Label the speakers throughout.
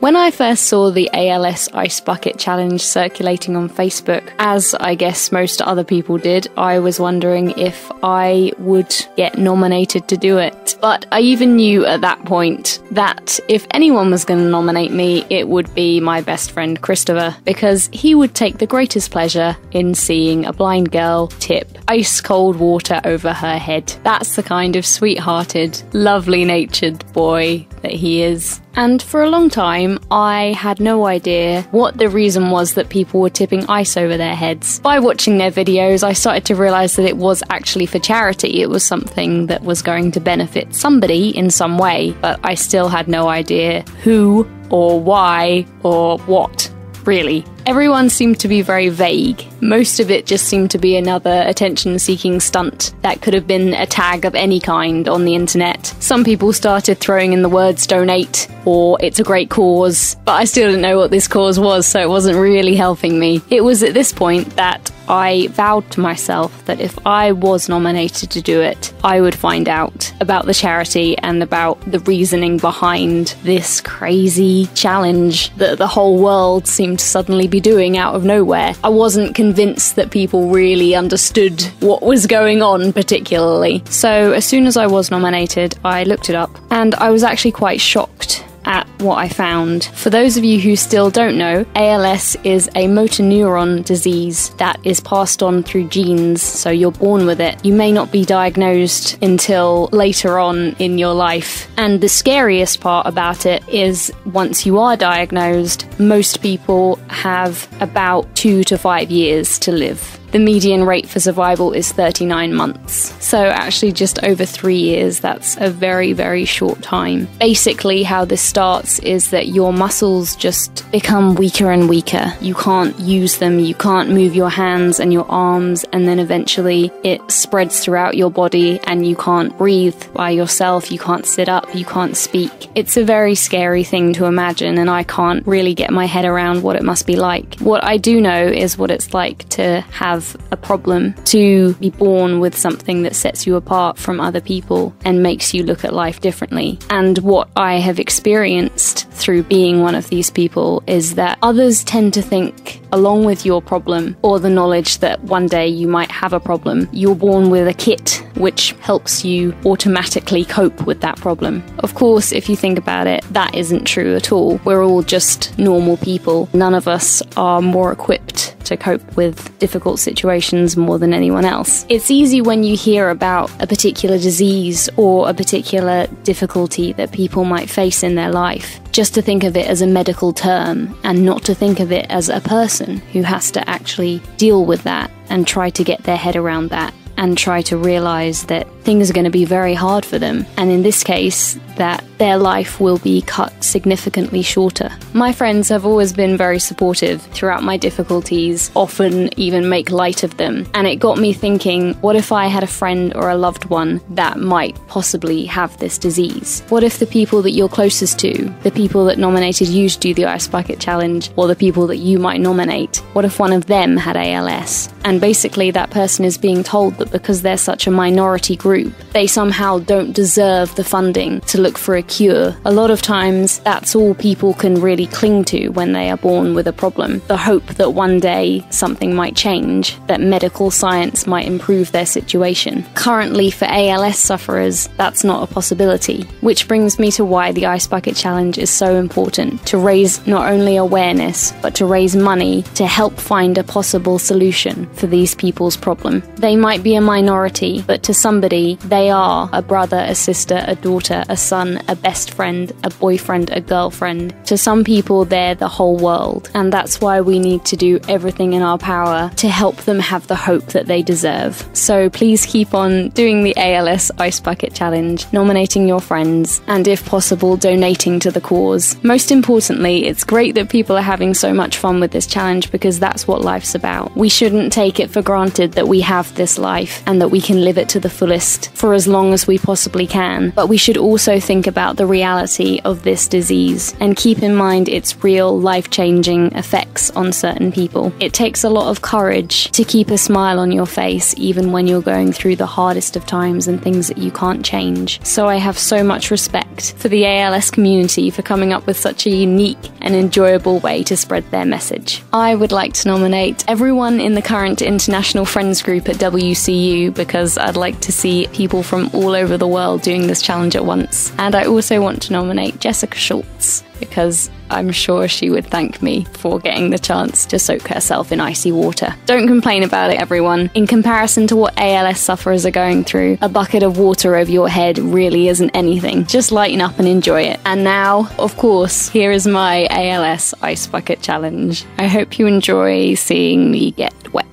Speaker 1: When I first saw the ALS Ice Bucket Challenge circulating on Facebook, as I guess most other people did, I was wondering if I would get nominated to do it. But I even knew at that point that if anyone was going to nominate me, it would be my best friend Christopher, because he would take the greatest pleasure in seeing a blind girl tip ice cold water over her head. That's the kind of sweet-hearted, lovely-natured boy that he is. And for a long time, I had no idea what the reason was that people were tipping ice over their heads. By watching their videos, I started to realise that it was actually for charity. It was something that was going to benefit somebody in some way, but I still had no idea who or why or what, really. Everyone seemed to be very vague. Most of it just seemed to be another attention-seeking stunt that could have been a tag of any kind on the internet. Some people started throwing in the words donate or it's a great cause, but I still didn't know what this cause was, so it wasn't really helping me. It was at this point that I vowed to myself that if I was nominated to do it, I would find out about the charity and about the reasoning behind this crazy challenge that the whole world seemed to suddenly be doing out of nowhere. I wasn't convinced that people really understood what was going on particularly. So as soon as I was nominated, I looked it up and I was actually quite shocked at what I found. For those of you who still don't know, ALS is a motor neuron disease that is passed on through genes, so you're born with it. You may not be diagnosed until later on in your life. And the scariest part about it is once you are diagnosed, most people have about 2 to 5 years to live. The median rate for survival is 39 months. So actually just over 3 years, that's a very, very short time. Basically how this starts is that your muscles just become weaker and weaker. You can't use them, you can't move your hands and your arms, and then eventually it spreads throughout your body and you can't breathe by yourself, you can't sit up, you can't speak. It's a very scary thing to imagine, and I can't really get my head around what it must be like. What I do know is what it's like to have a problem, to be born with something that sets you apart from other people and makes you look at life differently. And what I have experienced through being one of these people is that others tend to think, along with your problem or the knowledge that one day you might have a problem, you're born with a kit which helps you automatically cope with that problem. Of course, if you think about it, that isn't true at all. We're all just normal people. None of us are more equipped to cope with difficult situations more than anyone else. It's easy when you hear about a particular disease or a particular difficulty that people might face in their life, just to think of it as a medical term and not to think of it as a person who has to actually deal with that and try to get their head around that and try to realize that things are going to be very hard for them, and in this case, that their life will be cut significantly shorter. My friends have always been very supportive throughout my difficulties, often even make light of them, and it got me thinking, what if I had a friend or a loved one that might possibly have this disease? What if the people that you're closest to, the people that nominated you to do the Ice Bucket Challenge, or the people that you might nominate, what if one of them had ALS? And basically that person is being told that because they're such a minority group, they somehow don't deserve the funding to look for a cure. A lot of times, that's all people can really cling to when they are born with a problem. The hope that one day something might change, that medical science might improve their situation. Currently, for ALS sufferers, that's not a possibility. Which brings me to why the Ice Bucket Challenge is so important, to raise not only awareness, but to raise money to help find a possible solution for these people's problem. They might be a minority, but to somebody, they are a brother, a sister, a daughter, a son, a best friend, a boyfriend, a girlfriend. To some people, they're the whole world. And that's why we need to do everything in our power to help them have the hope that they deserve. So please keep on doing the ALS Ice Bucket Challenge, nominating your friends, and if possible, donating to the cause. Most importantly, it's great that people are having so much fun with this challenge because that's what life's about. We shouldn't take take it for granted that we have this life and that we can live it to the fullest for as long as we possibly can. But we should also think about the reality of this disease and keep in mind its real life-changing effects on certain people. It takes a lot of courage to keep a smile on your face even when you're going through the hardest of times and things that you can't change. So I have so much respect for the ALS community for coming up with such a unique and enjoyable way to spread their message. I would like to nominate everyone in the current International Friends group at WCU because I'd like to see people from all over the world doing this challenge at once. And I also want to nominate Jessica Schultz because I'm sure she would thank me for getting the chance to soak herself in icy water. Don't complain about it, everyone. In comparison to what ALS sufferers are going through, a bucket of water over your head really isn't anything. Just lighten up and enjoy it. And now, of course, here is my ALS Ice Bucket Challenge. I hope you enjoy seeing me get wet.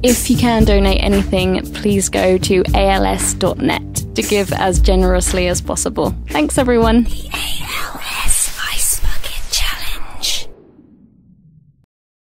Speaker 1: If you can donate anything, please go to als.net to give as generously as possible. Thanks, everyone.